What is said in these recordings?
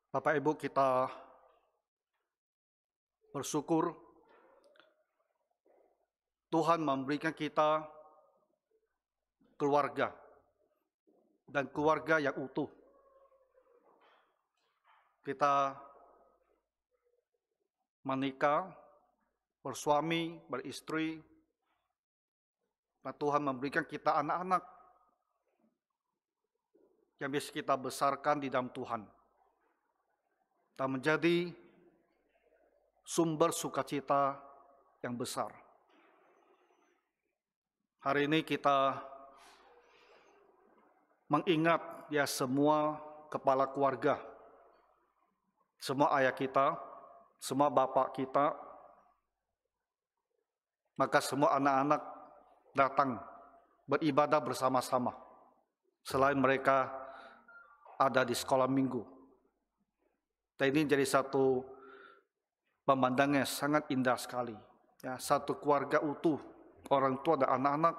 Bapak Ibu, kita bersyukur Tuhan memberikan kita keluarga dan keluarga yang utuh. Kita menikah, bersuami, beristri, dan Tuhan memberikan kita anak-anak yang bisa kita besarkan di dalam Tuhan dan menjadi sumber sukacita yang besar. Hari ini kita mengingat semua kepala keluarga, semua ayah kita, semua bapak kita, maka semua anak-anak datang beribadah bersama-sama selain mereka ada di sekolah minggu. Dan ini jadi satu pemandangan sangat indah sekali. Ya, satu keluarga utuh, orang tua dan anak-anak,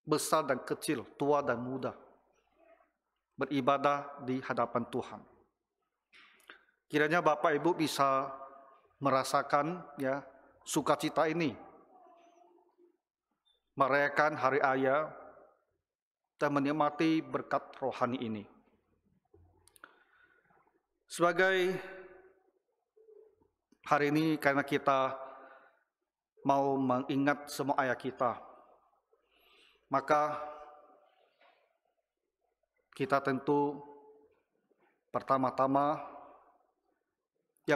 besar dan kecil, tua dan muda, beribadah di hadapan Tuhan. Kiranya Bapak Ibu bisa merasakan sukacita ini, merayakan hari Ayah dan menikmati berkat rohani ini. Sebagai hari ini karena kita mau mengingat semua ayah kita, maka kita tentu pertama-tama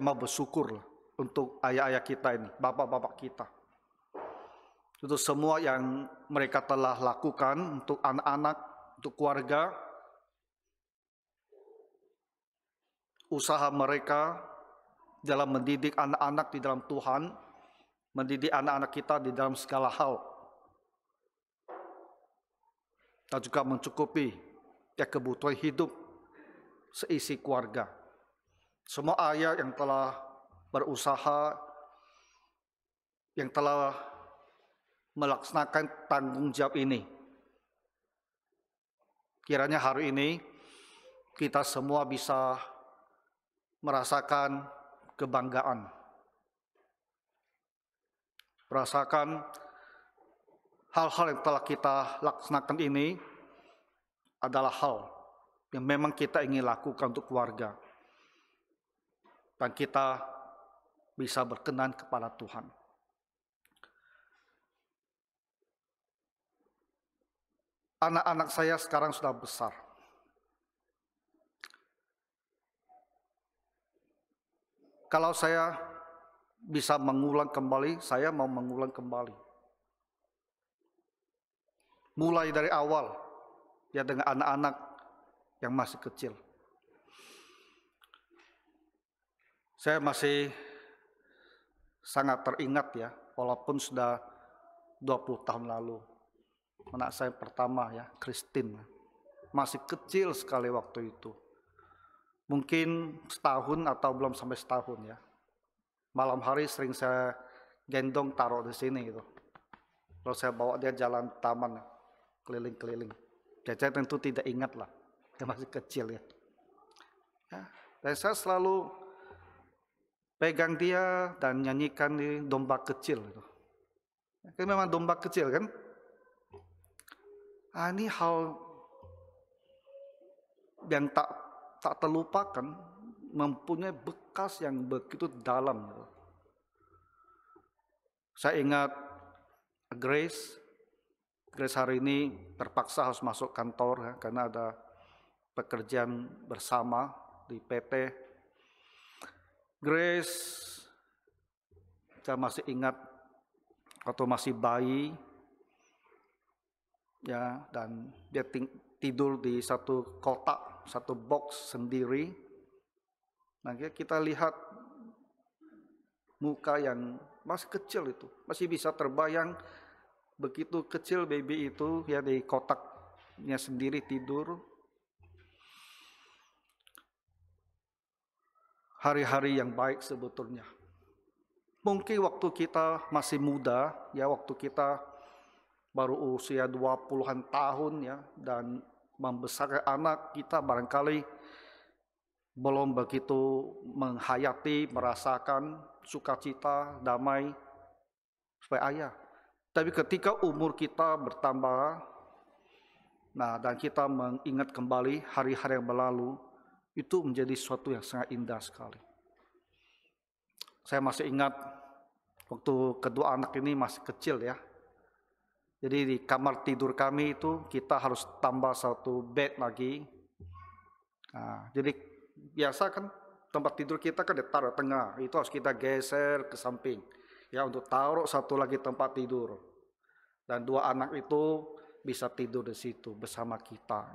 mau bersyukur untuk ayah-ayah kita ini, bapak-bapak kita. Untuk semua yang mereka telah lakukan untuk anak-anak, untuk keluarga, usaha mereka dalam mendidik anak-anak di dalam Tuhan, mendidik anak-anak kita di dalam segala hal, dan juga mencukupi kebutuhan hidup seisi keluarga. Semua ayah yang telah berusaha, yang telah melaksanakan tanggung jawab ini, kiranya hari ini kita semua bisa merasakan kebanggaan, merasakan hal-hal yang telah kita laksanakan ini adalah hal yang memang kita ingin lakukan untuk keluarga, dan kita bisa berkenan kepada Tuhan. Anak-anak saya sekarang sudah besar. Kalau saya bisa mengulang kembali, saya mau mengulang kembali. Mulai dari awal, dengan anak-anak yang masih kecil. Saya masih sangat teringat walaupun sudah 20 tahun lalu. Anak saya pertama Christine, masih kecil sekali waktu itu. Mungkin setahun atau belum sampai setahun Malam hari sering saya gendong taruh di sini gitu. Lalu saya bawa dia jalan taman, keliling-keliling. Saya tentu tidak ingat lah, dia masih kecil Dan saya selalu pegang dia dan nyanyikan di domba kecil gitu. Kan memang domba kecil kan? Ini hal yang tak terlupakan, mempunyai bekas yang begitu dalam. Saya ingat Grace hari ini terpaksa harus masuk kantor karena ada pekerjaan bersama di PT. Grace, saya masih ingat waktu masih bayi, dan dia tidur di satu kotak, satu box sendiri. Nah, kita lihat muka yang masih kecil itu, masih bisa terbayang begitu kecil baby itu di kotaknya sendiri tidur. Hari-hari yang baik sebetulnya. Mungkin waktu kita masih muda, waktu kita baru usia 20-an tahun dan membesarkan anak kita, barangkali belum begitu menghayati, merasakan sukacita, damai sebagai ayah. Tapi ketika umur kita bertambah, dan kita mengingat kembali hari-hari yang berlalu, itu menjadi sesuatu yang sangat indah sekali. Saya masih ingat waktu kedua anak ini masih kecil ya. Jadi di kamar tidur kami itu kita harus tambah satu bed lagi. Jadi biasa kan tempat tidur kita kan ditaruh tengah, itu harus kita geser ke samping ya untuk taruh satu lagi tempat tidur. Dan dua anak itu bisa tidur di situ bersama kita.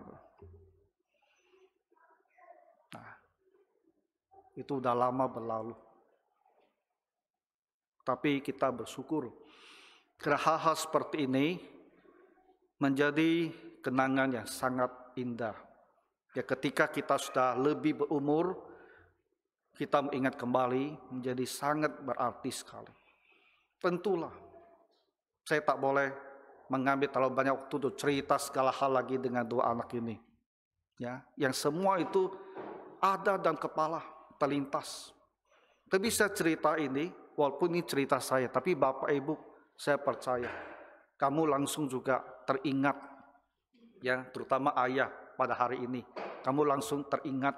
Itu udah lama berlalu. Tapi kita bersyukur karena hal-hal seperti ini menjadi kenangan yang sangat indah. Ya, ketika kita sudah lebih berumur, kita mengingat kembali menjadi sangat berarti sekali. Tentulah, saya tak boleh mengambil terlalu banyak waktu untuk cerita segala hal lagi dengan dua anak ini. Ya, yang semua itu ada dalam kepala, terlintas. Tapi saya cerita ini, walaupun ini cerita saya, tapi Bapak Ibu, saya percaya kamu langsung juga teringat, ya, terutama ayah pada hari ini, kamu langsung teringat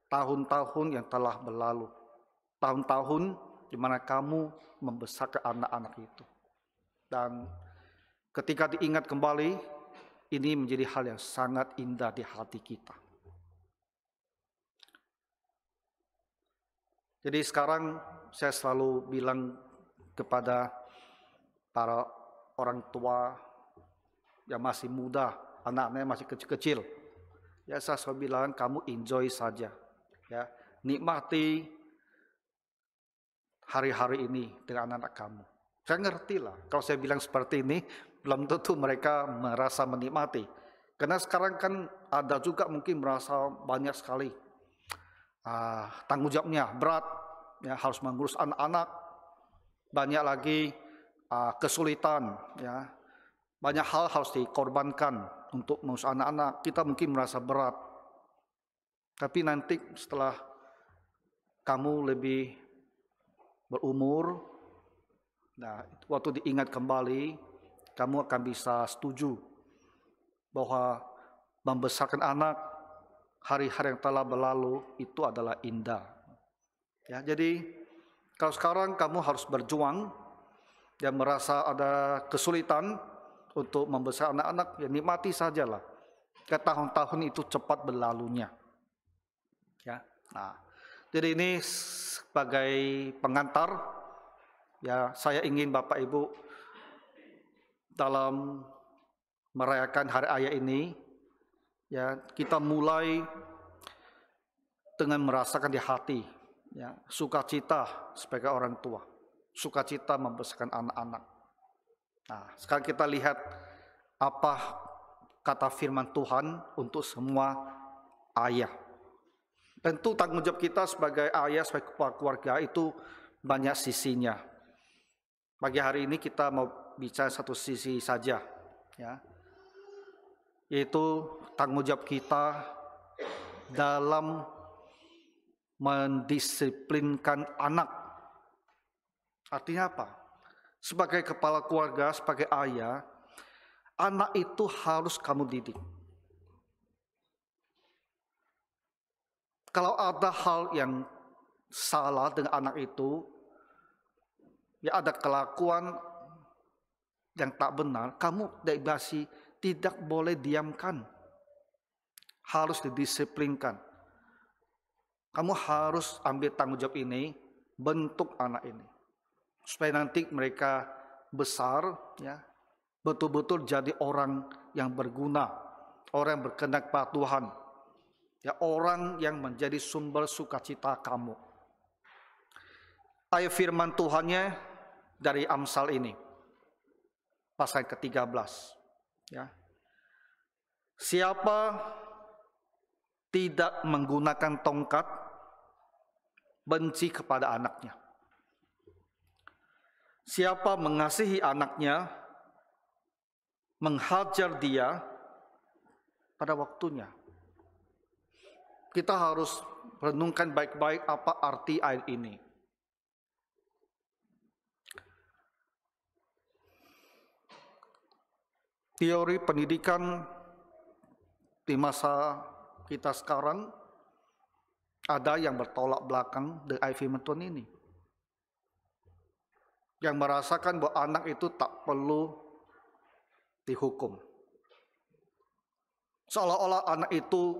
tahun-tahun yang telah berlalu, tahun-tahun di mana kamu membesarkan anak-anak itu. Dan ketika diingat kembali, ini menjadi hal yang sangat indah di hati kita. Jadi sekarang saya selalu bilang kepada para orang tua yang masih muda, anak-anaknya masih kecil-kecil, ya saya selalu bilang kamu enjoy saja, ya nikmati hari-hari ini dengan anak-anak kamu. Saya ngerti lah, kalau saya bilang seperti ini, belum tentu mereka merasa menikmati. Karena sekarang kan ada juga mungkin merasa banyak sekali tanggung jawabnya berat, ya harus mengurus anak-anak, banyak lagi kesulitan, ya banyak hal harus dikorbankan untuk mengurus anak-anak. Kita mungkin merasa berat, tapi nanti setelah kamu lebih berumur, waktu diingat kembali, kamu akan bisa setuju bahwa membesarkan anak hari-hari yang telah berlalu itu adalah indah. Ya, jadi kalau sekarang kamu harus berjuang dan merasa ada kesulitan untuk membesarkan anak-anak, ya nikmati sajalah. Karena tahun-tahun itu cepat berlalunya. Ya, jadi ini sebagai pengantar, ya saya ingin Bapak Ibu dalam merayakan Hari Ayah ini, ya kita mulai dengan merasakan di hati, ya sukacita sebagai orang tua, sukacita membesarkan anak-anak. Sekarang kita lihat apa kata firman Tuhan untuk semua ayah. Tentu tanggung jawab kita sebagai ayah, sebagai kepala keluarga itu banyak sisinya. Pagi hari ini kita mau bicara satu sisi saja, ya, yaitu tanggung jawab kita dalam mendisiplinkan anak. Artinya apa? Sebagai kepala keluarga, sebagai ayah, anak itu harus kamu didik. Kalau ada hal yang salah dengan anak itu, ya ada kelakuan yang tak benar, kamu tidak boleh diamkan. Harus didisiplinkan. Kamu harus ambil tanggung jawab ini, bentuk anak ini. Supaya nanti mereka besar, ya, betul-betul jadi orang yang berguna, orang yang berkenan kepada Tuhan, ya, orang yang menjadi sumber sukacita kamu. Ayat firman Tuhannya dari Amsal ini, pasal ke-13, ya. Siapa tidak menggunakan tongkat, benci kepada anaknya. Siapa mengasihi anaknya, menghajar dia pada waktunya. kita harus renungkan baik-baik apa arti ayat ini. Teori pendidikan di masa kita sekarang ada yang bertolak belakang dengan firman Tuhan ini. Yang merasakan bahwa anak itu tak perlu dihukum. Seolah-olah anak itu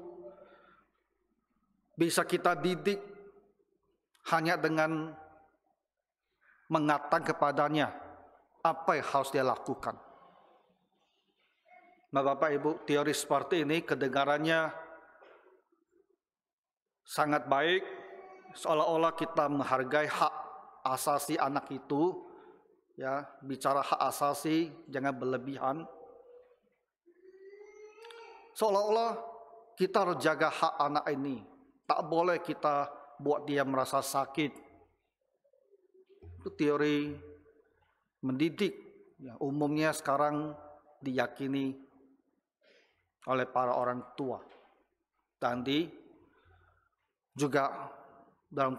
bisa kita didik hanya dengan mengatakan kepadanya apa yang harus dia lakukan. Nah, Bapak Ibu, teori seperti ini kedengarannya sangat baik, seolah-olah kita menghargai hak asasi anak itu, ya, bicara hak asasi jangan berlebihan. Seolah-olah kita harus jaga hak anak ini, tak boleh kita buat dia merasa sakit. Itu teori mendidik, ya, umumnya sekarang diyakini oleh para orang tua dan juga dalam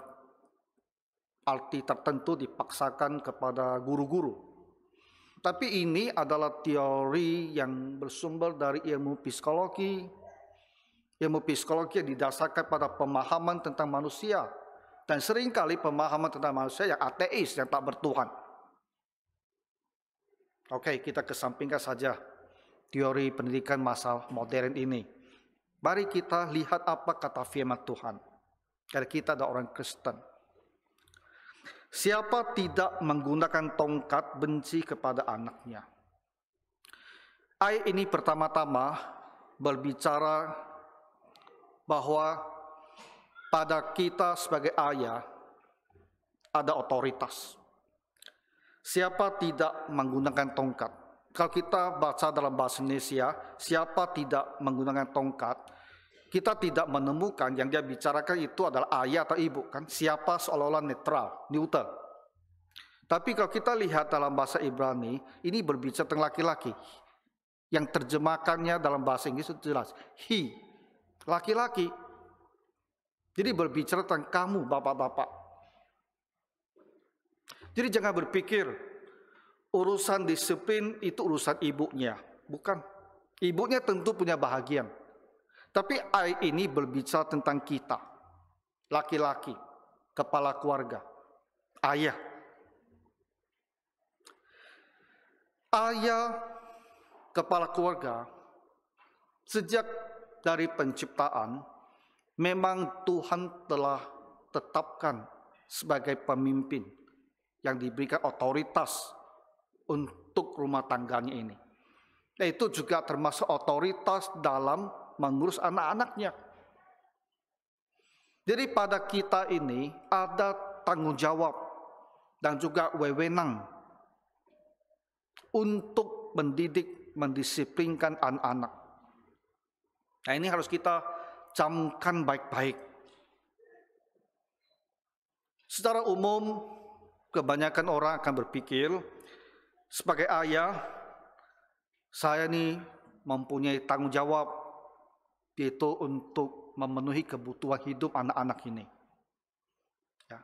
arti tertentu dipaksakan kepada guru-guru. Tapi ini adalah teori yang bersumber dari ilmu psikologi. Ilmu psikologi yang didasarkan pada pemahaman tentang manusia. Dan seringkali pemahaman tentang manusia yang ateis, yang tak bertuhan. Oke, kita kesampingkan saja teori pendidikan masa modern ini. Mari kita lihat apa kata firman Tuhan. Karena kita adalah orang Kristen. Siapa tidak menggunakan tongkat benci kepada anaknya? Ayat ini pertama-tama berbicara bahwa pada kita sebagai ayah ada otoritas. Siapa tidak menggunakan tongkat? Kalau kita baca dalam bahasa Indonesia, siapa tidak menggunakan tongkat, kita tidak menemukan yang dia bicarakan itu adalah ayah atau ibu, kan? Siapa seolah-olah netral, neutral. Tapi kalau kita lihat dalam bahasa Ibrani, ini berbicara tentang laki-laki. Yang terjemahkannya dalam bahasa Inggris itu jelas, he, laki-laki. Jadi berbicara tentang kamu, bapak-bapak. Jadi jangan berpikir urusan disiplin itu urusan ibunya. Bukan. Ibunya tentu punya bahagian. Tapi ayat ini berbicara tentang kita. Laki-laki. Kepala keluarga. Ayah. Ayah, kepala keluarga. Sejak dari penciptaan, memang Tuhan telah tetapkan sebagai pemimpin yang diberikan otoritas untuk rumah tangganya ini. Itu juga termasuk otoritas dalam mengurus anak-anaknya. Jadi pada kita ini ada tanggung jawab dan juga wewenang untuk mendidik, mendisiplinkan anak-anak. Nah, ini harus kita camkan baik-baik. Secara umum, kebanyakan orang akan berpikir, sebagai ayah, saya ini mempunyai tanggung jawab, yaitu untuk memenuhi kebutuhan hidup anak-anak ini. Ya.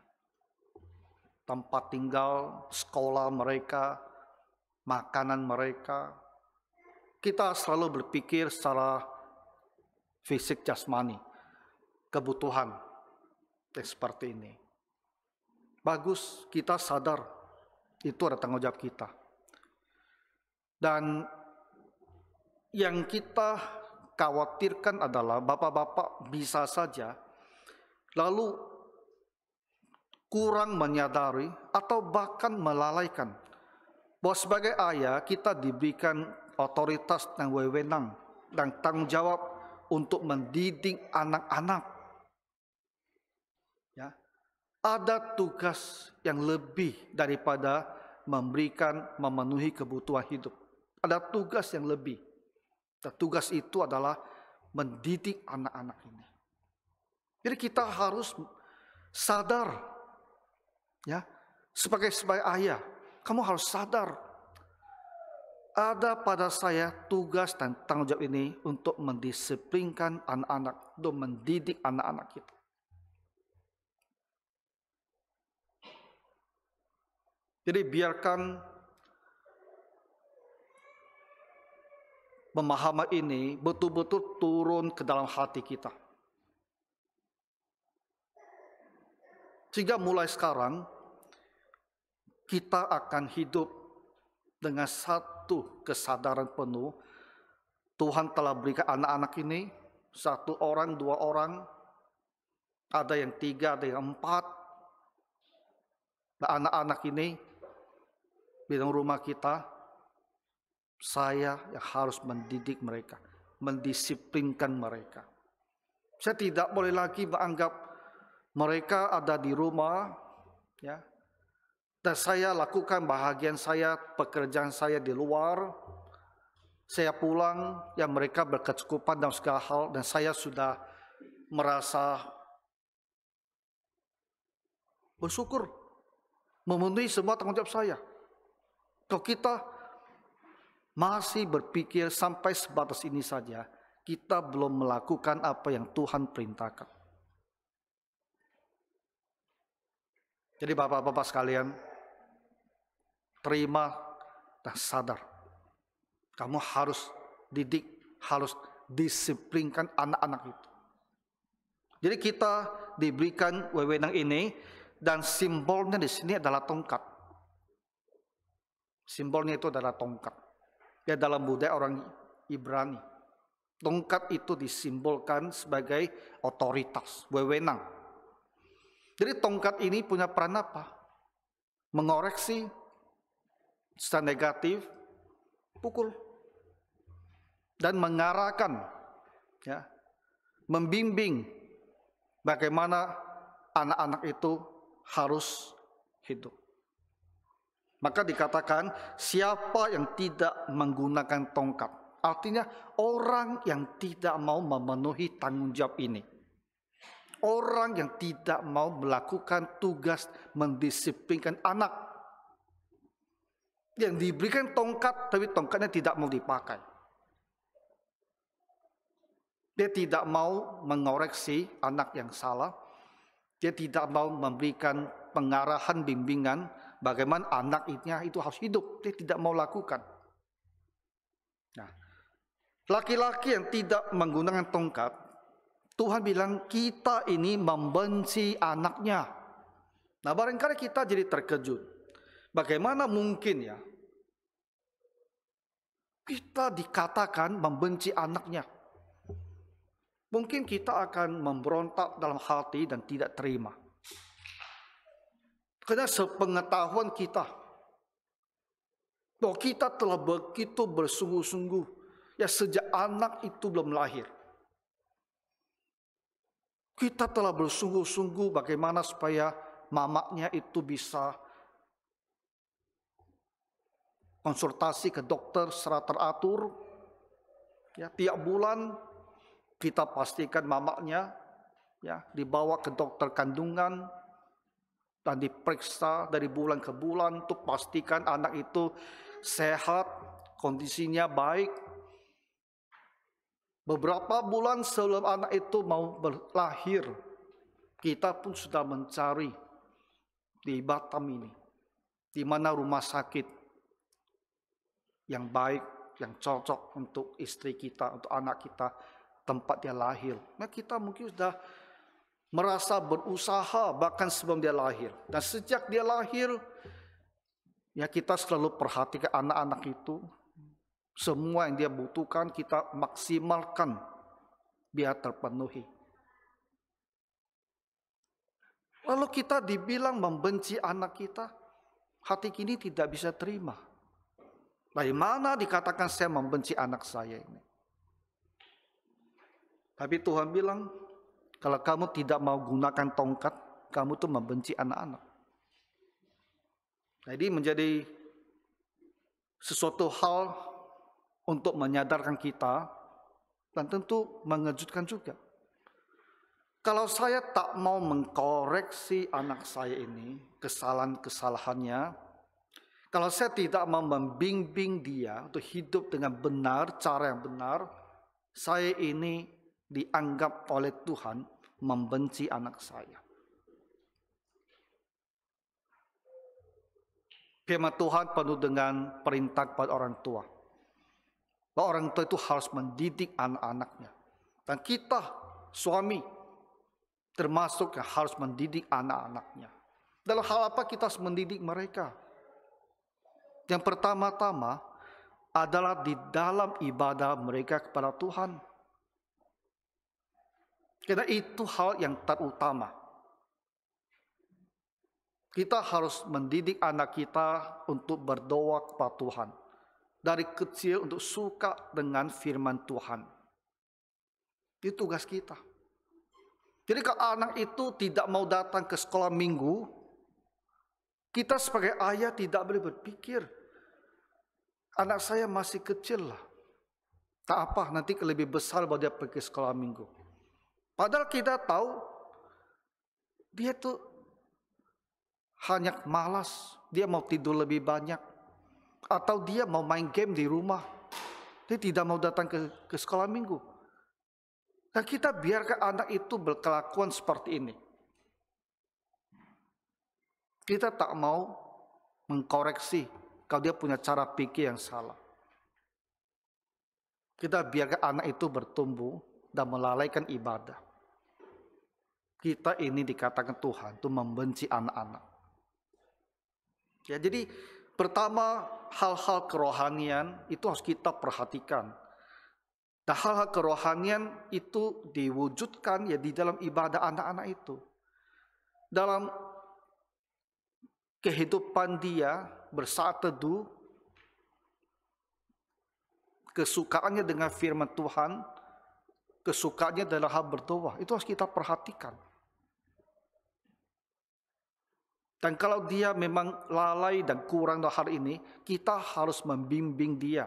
Tempat tinggal, sekolah mereka, makanan mereka. Kita selalu berpikir secara fisik jasmani, kebutuhan yang seperti ini. Bagus, kita sadar itu ada tanggung jawab kita. Dan yang kita khawatirkan adalah bapak-bapak bisa saja lalu kurang menyadari atau bahkan melalaikan bahwa sebagai ayah kita diberikan otoritas dan wewenang dan tanggung jawab untuk mendidik anak-anak. Ya, ada tugas yang lebih daripada memenuhi kebutuhan hidup. Ada tugas yang lebih. Dan tugas itu adalah mendidik anak-anak ini. Jadi kita harus sadar, ya, sebagai ayah, kamu harus sadar ada pada saya tugas dan tanggung jawab ini untuk mendisiplinkan anak-anak, untuk mendidik anak-anak kita. Jadi biarkan pemahaman ini betul-betul turun ke dalam hati kita. Sehingga mulai sekarang kita akan hidup dengan satu kesadaran penuh. Tuhan telah berikan anak-anak ini, satu orang, dua orang, ada yang tiga, ada yang empat. Nah, anak-anak ini di dalam rumah kita, saya yang harus mendidik mereka, mendisiplinkan mereka. Saya tidak boleh lagi menganggap mereka ada di rumah, ya, dan saya lakukan bahagian saya, pekerjaan saya di luar. Saya pulang, ya mereka berkecukupan dalam segala hal, dan saya sudah merasa bersyukur memenuhi semua tanggung jawab saya. Kalau kita masih berpikir sampai sebatas ini saja, kita belum melakukan apa yang Tuhan perintahkan. Jadi bapak-bapak sekalian, terima dan sadar. Kamu harus didik, harus disiplinkan anak-anak itu. Jadi kita diberikan wewenang ini, dan simbolnya di sini adalah tongkat. Simbolnya itu adalah tongkat. Ya, dalam budaya orang Ibrani, tongkat itu disimbolkan sebagai otoritas, wewenang. Jadi tongkat ini punya peran apa? Mengoreksi secara negatif, pukul, dan mengarahkan, ya, membimbing bagaimana anak-anak itu harus hidup. Maka dikatakan siapa yang tidak menggunakan tongkat, artinya orang yang tidak mau memenuhi tanggung jawab ini, orang yang tidak mau melakukan tugas mendisiplinkan anak, yang diberikan tongkat tapi tongkatnya tidak mau dipakai. Dia tidak mau mengoreksi anak yang salah. Dia tidak mau memberikan pengarahan, bimbingan bagaimana anaknya itu harus hidup. Dia tidak mau lakukan. Nah, laki-laki yang tidak menggunakan tongkat, Tuhan bilang kita ini membenci anaknya. Nah, barangkali kita jadi terkejut. Bagaimana mungkin ya kita dikatakan membenci anaknya? Mungkin kita akan memberontak dalam hati dan tidak terima. Karena sepengetahuan kita, bahwa kita telah begitu bersungguh-sungguh, ya sejak anak itu belum lahir. Kita telah bersungguh-sungguh bagaimana supaya mamanya itu bisa konsultasi ke dokter secara teratur. Ya, tiap bulan kita pastikan mamanya, ya, dibawa ke dokter kandungan dan diperiksa dari bulan ke bulan untuk pastikan anak itu sehat, kondisinya baik. Beberapa bulan sebelum anak itu mau berlahir, kita pun sudah mencari di Batam ini, di mana rumah sakit yang baik, yang cocok untuk istri kita, untuk anak kita, tempat dia lahir. Nah, kita mungkin sudah merasa berusaha bahkan sebelum dia lahir. Dan sejak dia lahir, ya kita selalu perhatikan anak-anak itu. Semua yang dia butuhkan kita maksimalkan biar terpenuhi. Lalu kita dibilang membenci anak kita, hati kini tidak bisa terima. Dari mana dikatakan saya membenci anak saya ini? Tapi Tuhan bilang, kalau kamu tidak mau gunakan tongkat, kamu tuh membenci anak-anak. Jadi menjadi sesuatu hal untuk menyadarkan kita, dan tentu mengejutkan juga. Kalau saya tak mau mengkoreksi anak saya ini, kesalahan-kesalahannya, Kalau saya tidak mau membimbing dia untuk hidup dengan benar, cara yang benar, saya ini dianggap oleh Tuhan membenci anak saya. Firman Tuhan penuh dengan perintah kepada orang tua. Bahwa orang tua itu harus mendidik anak-anaknya. Dan kita, suami, termasuk yang harus mendidik anak-anaknya. Dalam hal apa kita harus mendidik mereka? Yang pertama-tama adalah di dalam ibadah mereka kepada Tuhan. Karena itu hal yang terutama. Kita harus mendidik anak kita untuk berdoa kepada Tuhan. Dari kecil untuk suka dengan firman Tuhan. Itu tugas kita. Jadi kalau anak itu tidak mau datang ke sekolah minggu, kita sebagai ayah tidak boleh berpikir, anak saya masih kecil lah. Tak apa, nanti lebih besar baru dia pergi sekolah minggu. Padahal kita tahu, dia tuh hanya malas, dia mau tidur lebih banyak. Atau dia mau main game di rumah. Dia tidak mau datang ke sekolah minggu. Dan kita biarkan anak itu berkelakuan seperti ini. Kita tak mau mengkoreksi kalau dia punya cara pikir yang salah. Kita biarkan anak itu bertumbuh dan melalaikan ibadah. Kita ini dikatakan Tuhan itu membenci anak-anak. Ya, jadi pertama, hal-hal kerohanian itu harus kita perhatikan. Nah, hal-hal kerohanian itu diwujudkan ya di dalam ibadah anak-anak itu. Dalam kehidupan dia bersaat teduh, kesukaannya dengan firman Tuhan, kesukaannya dalam hal berdoa, itu harus kita perhatikan. Dan kalau dia memang lalai dan kurang dalam hal ini, kita harus membimbing dia.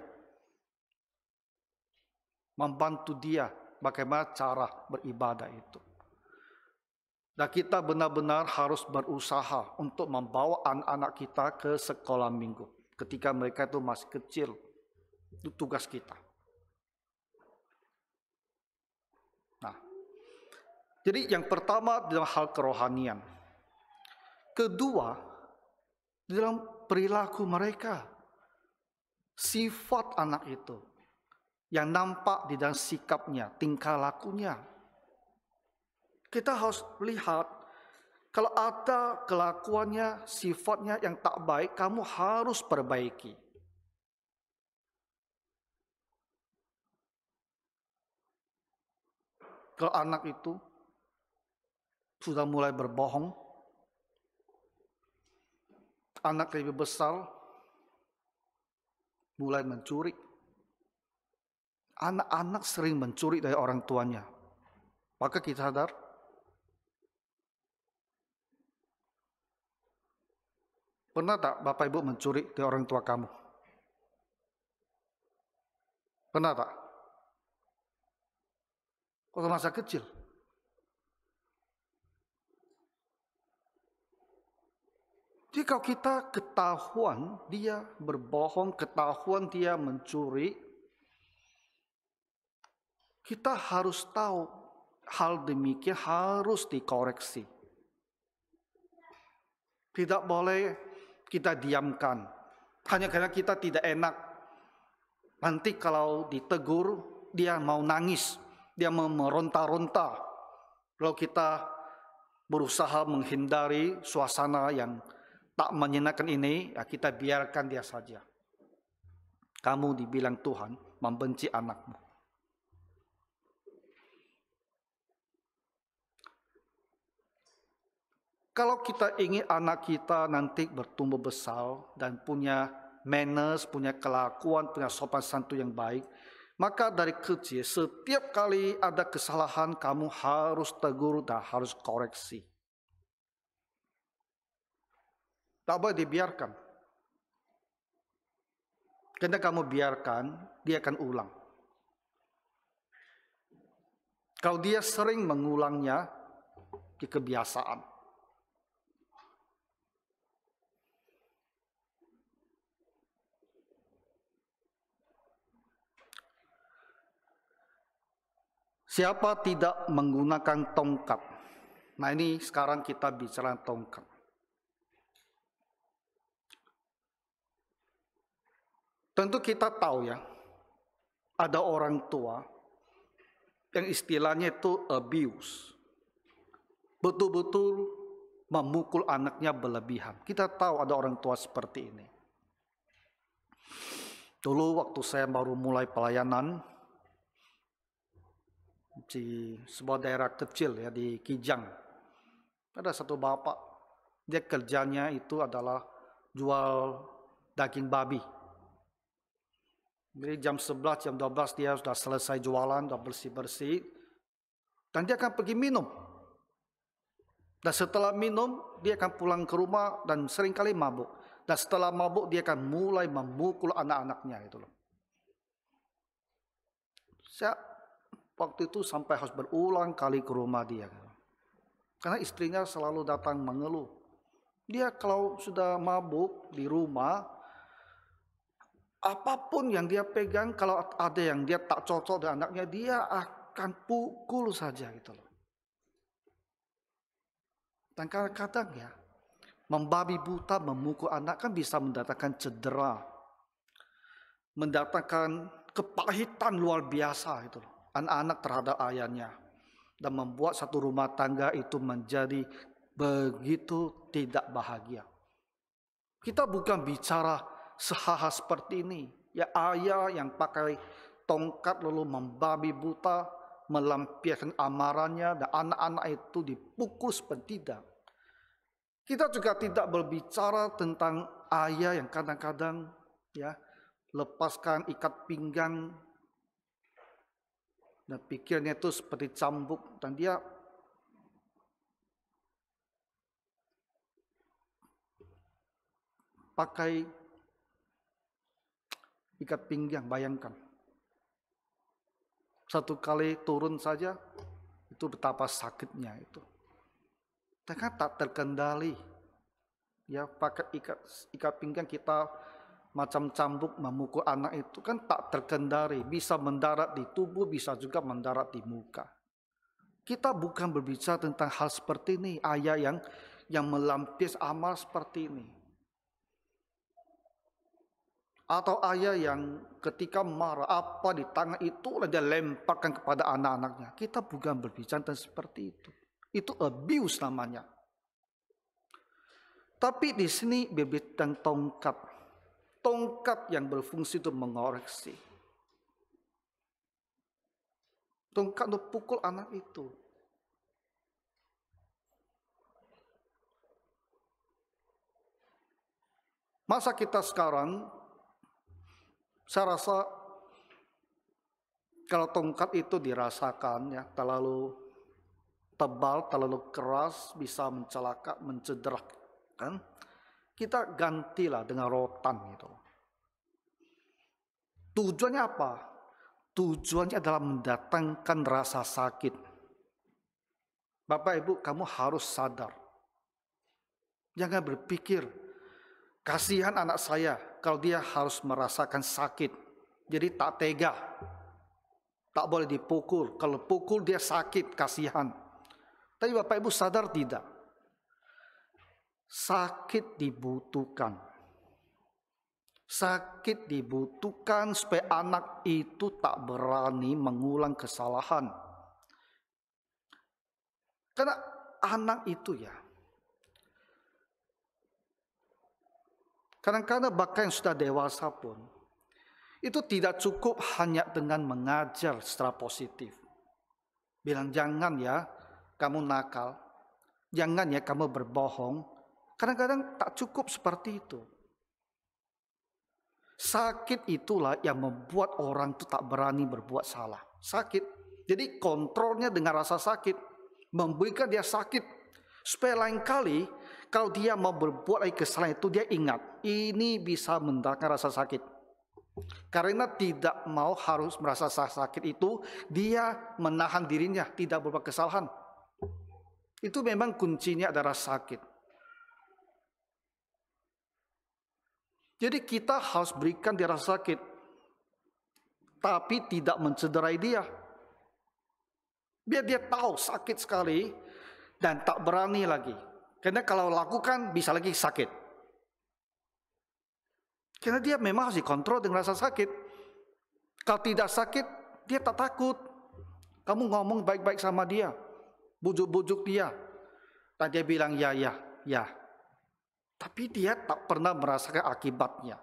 Membantu dia bagaimana cara beribadah itu. Dan kita benar-benar harus berusaha untuk membawa anak-anak kita ke sekolah minggu. Ketika mereka itu masih kecil. Itu tugas kita. Nah, jadi yang pertama dalam hal kerohanian. Kedua, dalam perilaku mereka. Sifat anak itu. Yang nampak di dalam sikapnya, tingkah lakunya. Kita harus lihat, kalau ada kelakuannya, sifatnya yang tak baik, kamu harus perbaiki. Kalau anak itu sudah mulai berbohong, anak lebih besar mulai mencuri. Anak-anak sering mencuri dari orang tuanya. Maka kita sadar, pernah tak Bapak Ibu mencuri dari orang tua kamu? Pernah tak? Waktu masa kecil. Jadi kalau kita ketahuan dia berbohong, ketahuan dia mencuri, kita harus tahu hal demikian harus dikoreksi. Tidak boleh kita diamkan. Hanya karena kita tidak enak. Nanti kalau ditegur, dia mau nangis. Dia mau meronta-ronta. Kalau kita berusaha menghindari suasana yang tak menyenangkan ini, ya kita biarkan dia saja. Kamu dibilang Tuhan membenci anakmu. Kalau kita ingin anak kita nanti bertumbuh besar dan punya manners, punya kelakuan, punya sopan santun yang baik, maka dari kecil setiap kali ada kesalahan kamu harus tegur dan harus koreksi. Tak boleh dibiarkan. Karena kamu biarkan, dia akan ulang. Kalau dia sering mengulangnya, kebiasaan. Siapa tidak menggunakan tongkat? Nah, ini sekarang kita bicara tongkat. Tentu kita tahu ya, ada orang tua yang istilahnya itu abuse. Betul-betul memukul anaknya berlebihan. Kita tahu ada orang tua seperti ini. Dulu waktu saya baru mulai pelayanan di sebuah daerah kecil ya di Kijang, ada satu bapak, dia kerjanya itu adalah jual daging babi. Jadi jam 11, jam 12 dia sudah selesai jualan, sudah bersih-bersih, dan dia akan pergi minum. Dan setelah minum, dia akan pulang ke rumah dan seringkali mabuk. Dan setelah mabuk, dia akan mulai memukul anak-anaknya itu loh. Saya waktu itu sampai harus berulang kali ke rumah dia. Karena istrinya selalu datang mengeluh. Dia kalau sudah mabuk di rumah, apapun yang dia pegang, kalau ada yang dia tak cocok dengan anaknya, dia akan pukul saja gitu loh. Dan kadang-kadang ya, membabi buta memukul anak kan bisa mendatangkan cedera, mendatangkan kepahitan luar biasa itu loh, anak-anak terhadap ayahnya, dan membuat satu rumah tangga itu menjadi begitu tidak bahagia. Kita bukan bicara hal-hal seperti ini. Ya, ayah yang pakai tongkat lalu membabi buta, melampiaskan amarahnya, dan anak-anak itu dipukul seperti tidak. Kita juga tidak berbicara tentang ayah yang kadang-kadang ya lepaskan ikat pinggang dan pikirnya itu seperti cambuk, dan dia pakai ikat pinggang. Bayangkan, satu kali turun saja itu betapa sakitnya itu. Dan kan tak terkendali. Ya, pakai ikat pinggang kita macam cambuk memukul anak itu kan tak terkendali, bisa mendarat di tubuh, bisa juga mendarat di muka. Kita bukan berbicara tentang hal seperti ini, ayah yang melampias amal seperti ini. Atau ayah yang ketika marah apa di tangan itu dia lemparkan kepada anak-anaknya. Kita bukan berbicara tentang seperti itu. Itu abuse namanya. Tapi di sini berbicara tentang tongkat. Tongkat yang berfungsi untuk mengoreksi. Tongkat untuk pukul anak itu. Masa kita sekarang, saya rasa kalau tongkat itu dirasakan ya terlalu tebal, terlalu keras, bisa mencelaka, mencederakan, kita gantilah dengan rotan gitu. Tujuannya apa? Tujuannya adalah mendatangkan rasa sakit. Bapak Ibu, kamu harus sadar. Jangan berpikir, kasihan anak saya kalau dia harus merasakan sakit. Jadi tak tega. Tak boleh dipukul. Kalau pukul dia sakit, kasihan. Tapi Bapak Ibu sadar tidak? Sakit dibutuhkan. Sakit dibutuhkan supaya anak itu tak berani mengulang kesalahan. Karena anak itu ya, kadang-kadang bahkan yang sudah dewasa pun, itu tidak cukup hanya dengan mengajar secara positif. Bilang jangan ya kamu nakal, jangan ya kamu berbohong. Kadang-kadang tak cukup seperti itu. Sakit itulah yang membuat orang itu tak berani berbuat salah. Sakit. Jadi kontrolnya dengan rasa sakit. Memberikan dia sakit. Supaya lain kali kalau dia mau berbuat lagi kesalahan itu dia ingat. Ini bisa mendatangkan rasa sakit. Karena tidak mau harus merasa sakit itu, dia menahan dirinya tidak berbuat kesalahan. Itu memang kuncinya adalah sakit. Jadi kita harus berikan dia rasa sakit, tapi tidak mencederai dia. Biar dia tahu sakit sekali dan tak berani lagi. Karena kalau lakukan bisa lagi sakit. Karena dia memang harus dikontrol dengan rasa sakit. Kalau tidak sakit, dia tak takut. Kamu ngomong baik-baik sama dia, bujuk-bujuk dia, dan dia bilang ya, ya, ya. Tapi dia tak pernah merasakan akibatnya.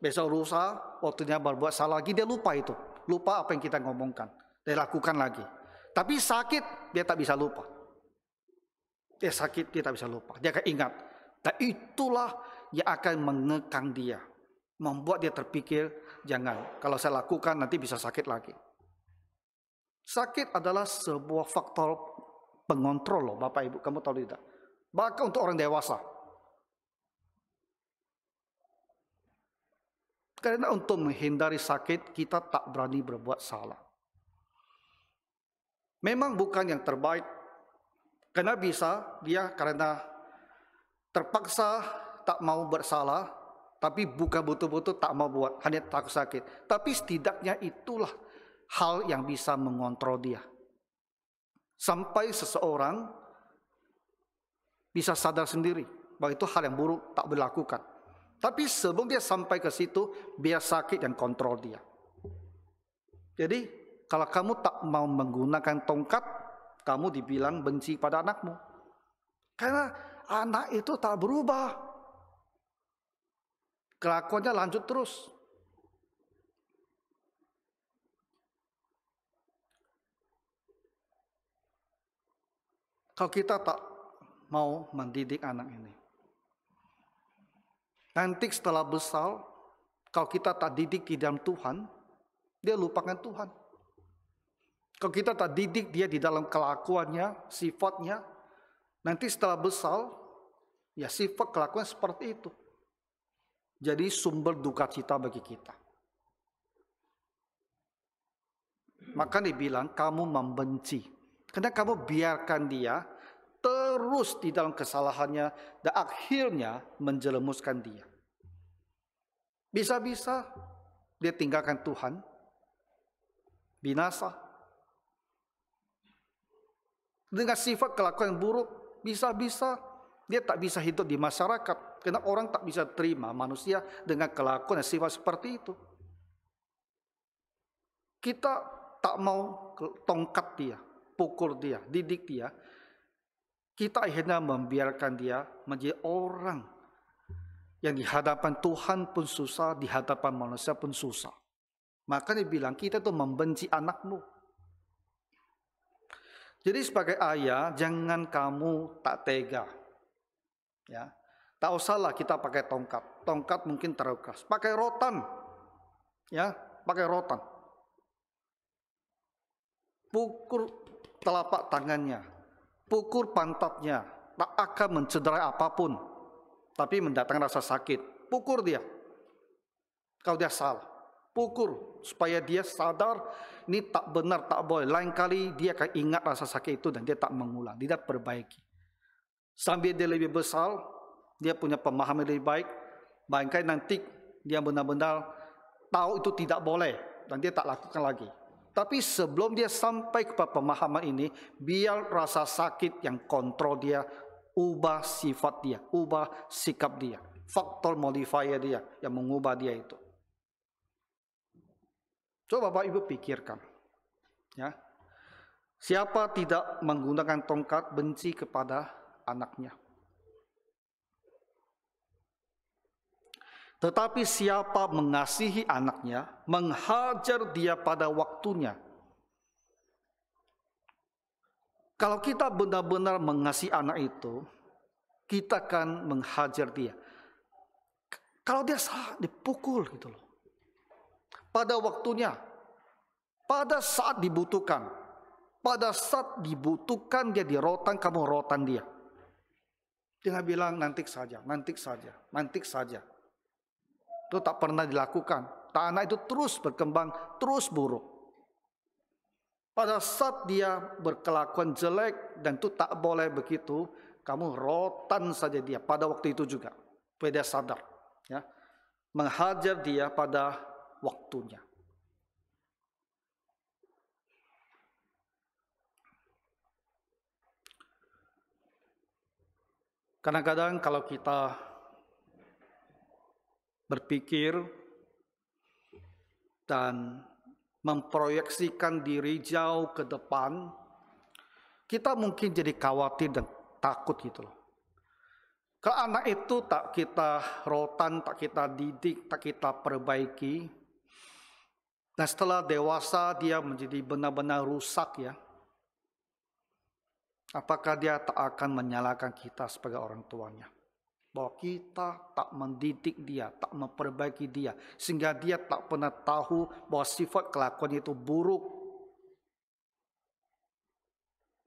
Besok lusa, waktunya berbuat salah lagi, dia lupa itu. Lupa apa yang kita ngomongkan. Dia lakukan lagi. Tapi sakit, dia tak bisa lupa. Dia sakit, dia tak bisa lupa. Dia akan ingat. Dan itulah yang akan mengekang dia. Membuat dia terpikir, jangan. Kalau saya lakukan, nanti bisa sakit lagi. Sakit adalah sebuah faktor pengontrol loh, Bapak Ibu. Kamu tahu tidak? Bahkan untuk orang dewasa. Karena untuk menghindari sakit, kita tak berani berbuat salah. Memang bukan yang terbaik. Karena bisa dia karena terpaksa tak mau bersalah, tapi bukan betul-betul tak mau buat, hanya takut sakit. Tapi setidaknya itulah hal yang bisa mengontrol dia. Sampai seseorang bisa sadar sendiri bahwa itu hal yang buruk, tak boleh lakukan. Tapi sebelum dia sampai ke situ, biar sakit dan kontrol dia. Jadi, kalau kamu tak mau menggunakan tongkat, kamu dibilang benci pada anakmu. Karena anak itu tak berubah. Kelakuannya lanjut terus. Kalau kita tak mau mendidik anak ini, nanti setelah besar, kalau kita tak didik di dalam Tuhan, dia lupakan Tuhan. Kalau kita tak didik dia di dalam kelakuannya, sifatnya, nanti setelah besar, ya sifat kelakuan seperti itu. Jadi sumber duka cita bagi kita. Maka dibilang kamu membenci. Karena kamu biarkan dia terus di dalam kesalahannya dan akhirnya menjelemuskan dia. Bisa-bisa dia tinggalkan Tuhan, binasa. Dengan sifat kelakuan yang buruk, bisa-bisa dia tak bisa hidup di masyarakat. Karena orang tak bisa terima manusia dengan kelakuan dan sifat seperti itu. Kita tak mau tongkat dia, pukul dia, didik dia. Kita akhirnya membiarkan dia menjadi orang yang di hadapan Tuhan pun susah, di hadapan manusia pun susah. Maka dia bilang kita tuh membenci anakmu. Jadi sebagai ayah, jangan kamu tak tega. Ya, tak usahlah kita pakai tongkat. Tongkat mungkin terlalu keras. Pakai rotan. Ya, pakai rotan. Pukul telapak tangannya, pukul pantatnya, tak akan mencederai apapun. Tapi mendatangkan rasa sakit. Pukul dia. Kalau dia salah. Pukul supaya dia sadar ini tak benar, tak boleh. Lain kali dia akan ingat rasa sakit itu dan dia tak mengulang. Dia perbaiki. Sambil dia lebih besar, dia punya pemahaman lebih baik. Bahkan nanti dia benar-benar tahu itu tidak boleh dan dia tak lakukan lagi. Tapi sebelum dia sampai kepada pemahaman ini, biar rasa sakit yang kontrol dia, ubah sifat dia, ubah sikap dia. Faktor modifier dia yang mengubah dia itu. Coba Bapak Ibu pikirkan. Ya. Siapa tidak menggunakan tongkat benci kepada anaknya? Tetapi siapa mengasihi anaknya, menghajar dia pada waktunya. Kalau kita benar-benar mengasihi anak itu, kita akan menghajar dia. Kalau dia salah, dipukul gitu loh. Pada waktunya, pada saat dibutuhkan. Pada saat dibutuhkan dia dirotan, kamu rotan dia. Jangan bilang nanti saja, nanti saja, nanti saja. Itu tak pernah dilakukan. Anak itu terus berkembang, terus buruk. Pada saat dia berkelakuan jelek dan itu tak boleh begitu, kamu rotan saja dia pada waktu itu juga. Supaya dia sadar. Ya. Menghajar dia pada waktunya. Kadang-kadang kalau kita berpikir dan memproyeksikan diri jauh ke depan, kita mungkin jadi khawatir dan takut gitu loh. Kalau anak itu tak kita rotan, tak kita didik, tak kita perbaiki, dan setelah dewasa dia menjadi benar-benar rusak ya, apakah dia tak akan menyalahkan kita sebagai orang tuanya? Bahwa kita tak mendidik dia, tak memperbaiki dia, sehingga dia tak pernah tahu bahwa sifat kelakuannya itu buruk.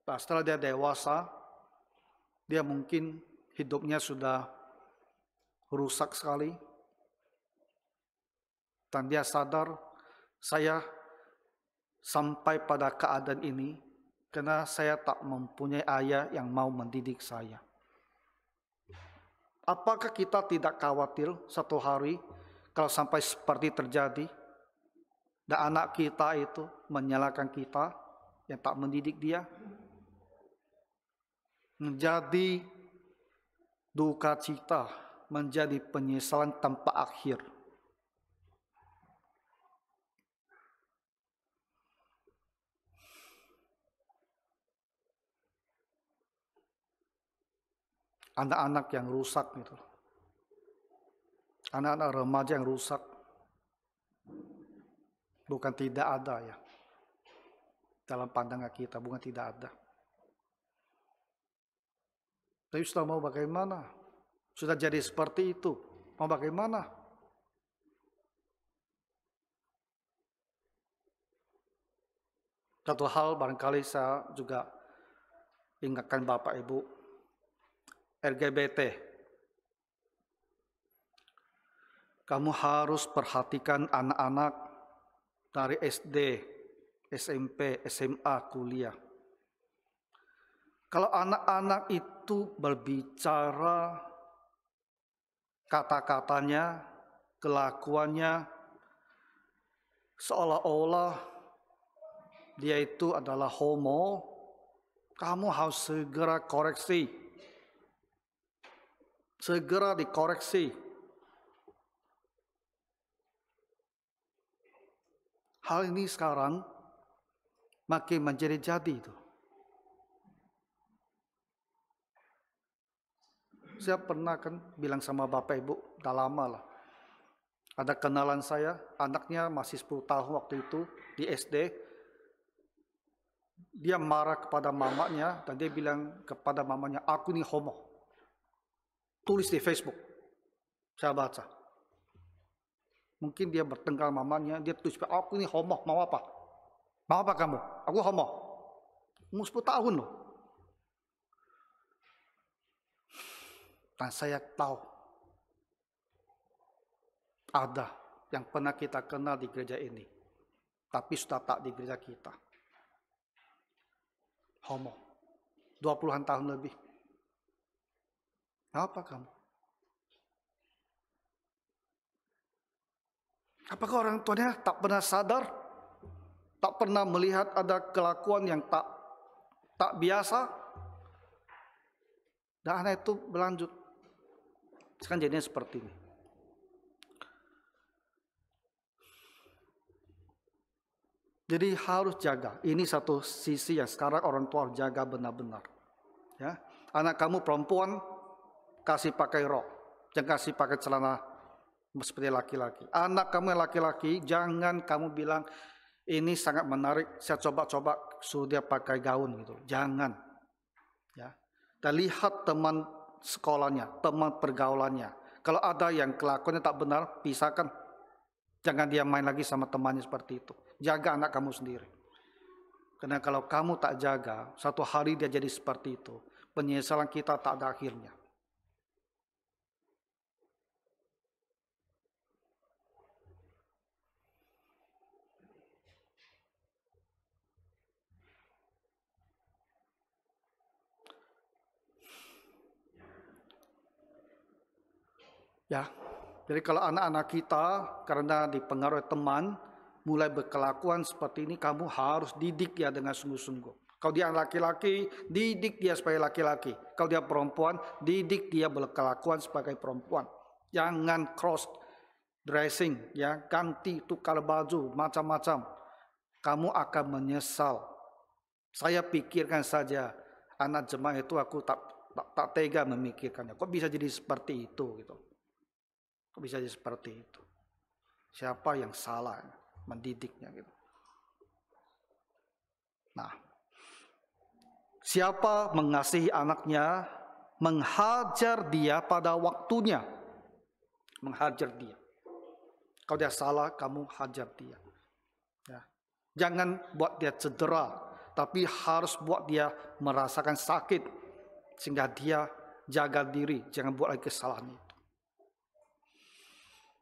Nah, setelah dia dewasa, dia mungkin hidupnya sudah rusak sekali. Dan dia sadar, saya sampai pada keadaan ini karena saya tak mempunyai ayah yang mau mendidik saya. Apakah kita tidak khawatir satu hari kalau sampai seperti terjadi dan anak kita itu menyalahkan kita yang tak mendidik dia? Menjadi duka cita, menjadi penyesalan tanpa akhir. Anak-anak yang rusak gitu. Anak-anak remaja yang rusak. Bukan tidak ada ya. Dalam pandangan kita bukan tidak ada. Tapi sudah mau bagaimana? Sudah jadi seperti itu. Mau bagaimana? Satu hal barangkali saya juga ingatkan Bapak Ibu. LGBT. Kamu harus perhatikan anak-anak dari SD, SMP, SMA, kuliah. Kalau anak-anak itu berbicara, kata-katanya, kelakuannya, seolah-olah dia itu adalah homo, kamu harus segera koreksi. Segera dikoreksi. Hal ini sekarang makin menjadi-jadi itu. Saya pernah kan bilang sama Bapak Ibu, udah lama lah. Ada kenalan saya, anaknya masih 10 tahun waktu itu di SD. Dia marah kepada mamanya dan dia bilang kepada mamanya, aku ini homo. Tulis di Facebook. Saya baca. Mungkin dia bertengkar mamanya, dia tulis, aku ini homo, mau apa? Mau apa kamu? Aku homo. Umur 10 tahun loh. Dan saya tahu ada yang pernah kita kenal di gereja ini, tapi sudah tak di gereja kita. Homo. 20-an tahun lebih. Apa kamu? Apakah orang tuanya tak pernah sadar? Tak pernah melihat ada kelakuan yang tak biasa? Dan anak itu berlanjut. Sekarang jadinya seperti ini. Jadi harus jaga. Ini satu sisi yang sekarang orang tua harus jaga benar-benar. Ya, anak kamu perempuan kasih pakai rok, jangan kasih pakai celana seperti laki-laki. Anak kamu yang laki-laki jangan kamu bilang ini sangat menarik, saya coba-coba suruh dia pakai gaun gitu. Jangan. Ya. Dan lihat teman sekolahnya, teman pergaulannya. Kalau ada yang kelakuannya tak benar, pisahkan. Jangan dia main lagi sama temannya seperti itu. Jaga anak kamu sendiri. Karena kalau kamu tak jaga, satu hari dia jadi seperti itu. Penyesalan kita tak ada akhirnya. Ya, jadi kalau anak-anak kita karena dipengaruhi teman mulai berkelakuan seperti ini, kamu harus didik ya dengan sungguh-sungguh. Kalau dia laki-laki, didik dia sebagai laki-laki. Kalau dia perempuan, didik dia berkelakuan sebagai perempuan. Jangan cross dressing, ya, ganti tukar baju macam-macam. Kamu akan menyesal. Saya pikirkan saja anak jemaah itu, aku tak tega memikirkannya. Kok bisa jadi seperti itu gitu? Kok bisa jadi seperti itu? Siapa yang salah mendidiknya gitu? Nah, siapa mengasihi anaknya, menghajar dia pada waktunya. Menghajar dia. Kalau dia salah, kamu hajar dia. Ya. Jangan buat dia cedera, tapi harus buat dia merasakan sakit, sehingga dia jaga diri, jangan buat lagi kesalahan itu.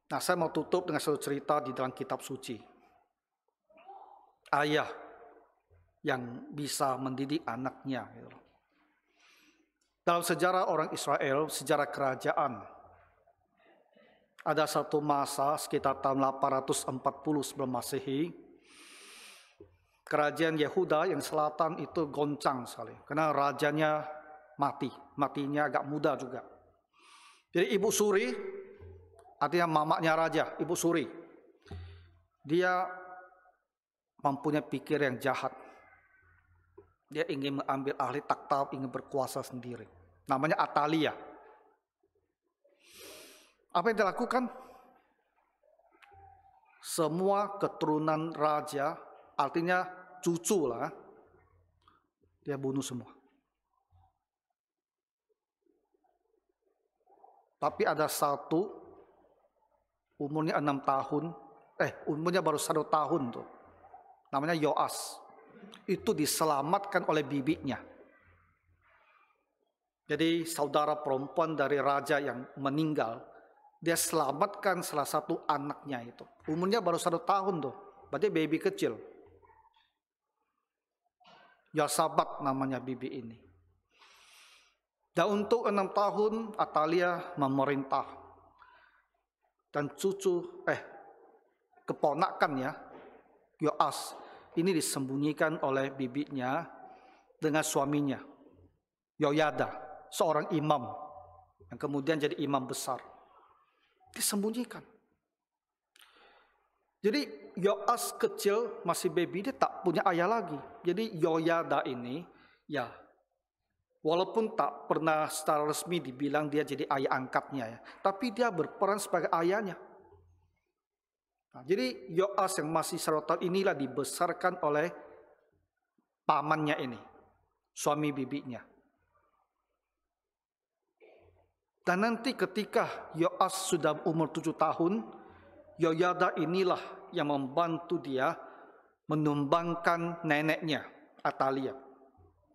Nah, saya mau tutup dengan satu cerita di dalam kitab suci. Ayah yang bisa mendidik anaknya. Dalam sejarah orang Israel, sejarah kerajaan, ada satu masa sekitar tahun 840 sebelum Masehi, kerajaan Yehuda yang selatan itu goncang sekali, karena rajanya matinya agak muda juga. Jadi Ibu Suri, artinya mamaknya raja, Ibu Suri, dia mempunyai pikir yang jahat. Dia ingin mengambil ahli takhta, ingin berkuasa sendiri. Namanya Atalia. Apa yang dia lakukan? Semua keturunan raja, artinya cucu lah, dia bunuh semua. Tapi ada satu, umurnya 6 tahun, umurnya baru 1 tahun tuh. Namanya Yoas. Itu diselamatkan oleh bibinya. Jadi saudara perempuan dari raja yang meninggal, dia selamatkan salah satu anaknya itu. Umurnya baru 1 tahun tuh. Berarti baby kecil. Yosabat namanya bibi ini. Dan untuk 6 tahun Atalia memerintah. Dan keponakannya Yoas ini disembunyikan oleh bibinya dengan suaminya Yoyada, seorang imam yang kemudian jadi imam besar. Disembunyikan. Jadi Yoas kecil, masih baby, dia tak punya ayah lagi. Jadi Yoyada ini, ya, walaupun tak pernah secara resmi dibilang dia jadi ayah angkatnya, ya, tapi dia berperan sebagai ayahnya. Nah, jadi Yoas yang masih 1 tahun inilah dibesarkan oleh pamannya ini, suami bibinya. Dan nanti ketika Yoas sudah umur 7 tahun, Yoyada inilah yang membantu dia menumbangkan neneknya, Atalia.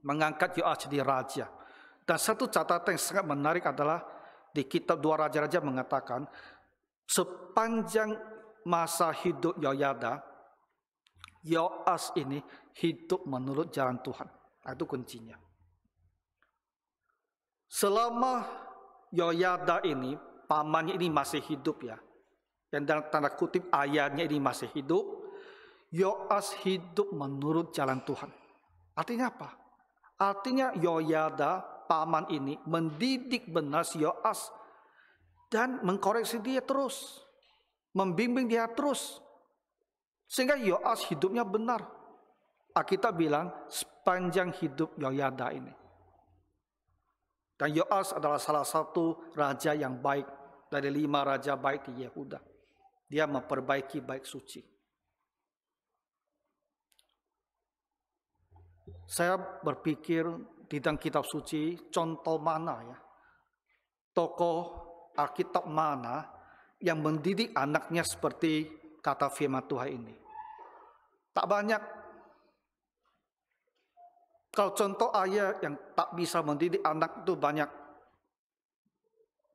Mengangkat Yoas jadi raja. Dan satu catatan yang sangat menarik adalah di kitab 2 Raja-Raja mengatakan, sepanjang masa hidup Yoyada, Yoas ini hidup menurut jalan Tuhan. Itu kuncinya. Selama Yoyada ini, pamannya ini masih hidup ya, dan dalam tanda kutip ayahnya ini masih hidup, Yoas hidup menurut jalan Tuhan. Artinya apa? Artinya Yoyada, paman ini, mendidik benar si Yoas dan mengkoreksi dia terus, membimbing dia terus, sehingga Yoas hidupnya benar. Alkitab bilang sepanjang hidup Yoyada ini. Dan Yoas adalah salah satu raja yang baik dari 5 raja baik di Yehuda. Dia memperbaiki bait suci. Saya berpikir di dalam kitab suci, contoh mana ya, tokoh Alkitab mana yang mendidik anaknya seperti kata firman Tuhan ini? Tak banyak. Kalau contoh ayah yang tak bisa mendidik anak itu banyak.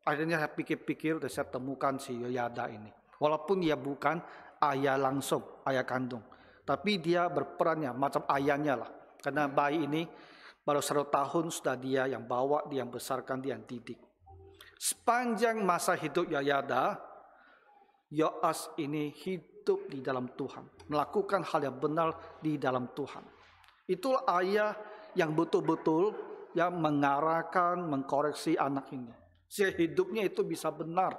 Akhirnya saya pikir-pikir dan saya temukan si Yoyada ini. Walaupun dia bukan ayah langsung, ayah kandung, tapi dia berperannya macam ayahnya lah. Karena bayi ini baru 1 tahun sudah dia yang bawa, dia yang besarkan, dia yang didik. Sepanjang masa hidup Yoyada, Yoas ini hidup di dalam Tuhan, melakukan hal yang benar di dalam Tuhan. Itulah ayah yang betul-betul yang mengarahkan, mengkoreksi anak ini. Sehingga hidupnya itu bisa benar.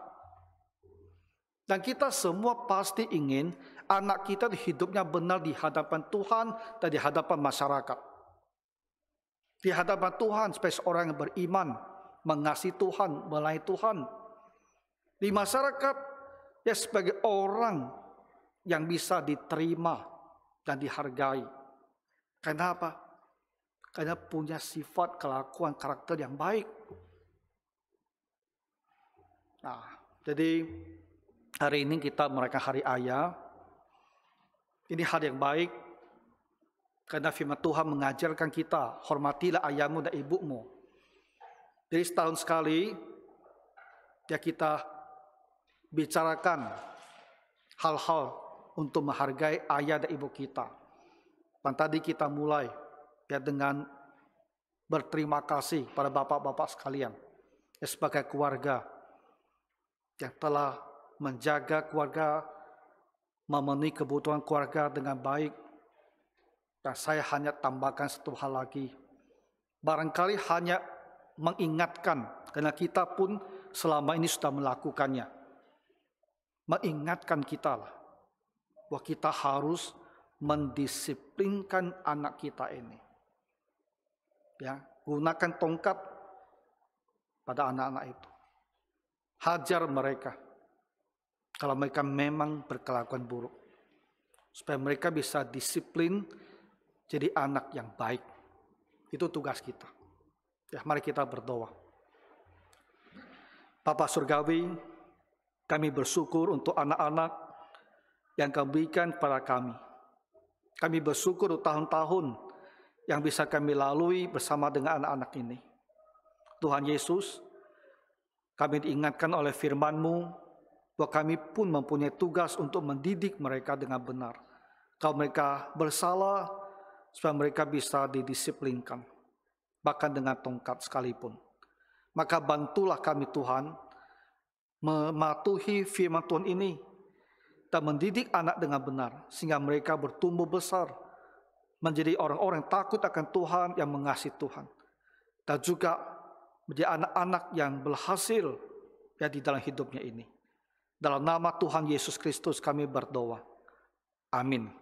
Dan kita semua pasti ingin anak kita hidupnya benar di hadapan Tuhan dan di hadapan masyarakat. Di hadapan Tuhan sebagai orang yang beriman, mengasihi Tuhan, melayani Tuhan. Di masyarakat, ya sebagai orang yang bisa diterima dan dihargai. Karena apa? Karena punya sifat, kelakuan, karakter yang baik. Nah, jadi hari ini kita merayakan Hari Ayah. Ini hari yang baik. Karena firman Tuhan mengajarkan kita, hormatilah ayahmu dan ibumu. Jadi setahun sekali, ya kita bicarakan hal-hal untuk menghargai ayah dan ibu kita. Dan tadi kita mulai ya dengan berterima kasih pada bapak-bapak sekalian ya, sebagai keluarga yang telah menjaga keluarga, memenuhi kebutuhan keluarga dengan baik. Dan saya hanya tambahkan satu hal lagi. Barangkali hanya mengingatkan, karena kita pun selama ini sudah melakukannya. Mengingatkan kita lah, bahwa kita harus mendisiplinkan anak kita ini. Ya, gunakan tongkat pada anak-anak itu. Hajar mereka kalau mereka memang berkelakuan buruk, supaya mereka bisa disiplin jadi anak yang baik. Itu tugas kita. Ya, mari kita berdoa. Bapa Surgawi, kami bersyukur untuk anak-anak yang Kau berikan kepada kami. Kami bersyukur untuk tahun-tahun yang bisa kami lalui bersama dengan anak-anak ini. Tuhan Yesus, kami diingatkan oleh firman-Mu bahwa kami pun mempunyai tugas untuk mendidik mereka dengan benar. Kalau mereka bersalah, supaya mereka bisa didisiplinkan, bahkan dengan tongkat sekalipun. Maka bantulah kami Tuhan, mematuhi firman Tuhan ini, dan mendidik anak dengan benar, sehingga mereka bertumbuh besar, menjadi orang-orang yang takut akan Tuhan, yang mengasihi Tuhan. Dan juga menjadi anak-anak yang berhasil ya di dalam hidupnya ini. Dalam nama Tuhan Yesus Kristus kami berdoa. Amin.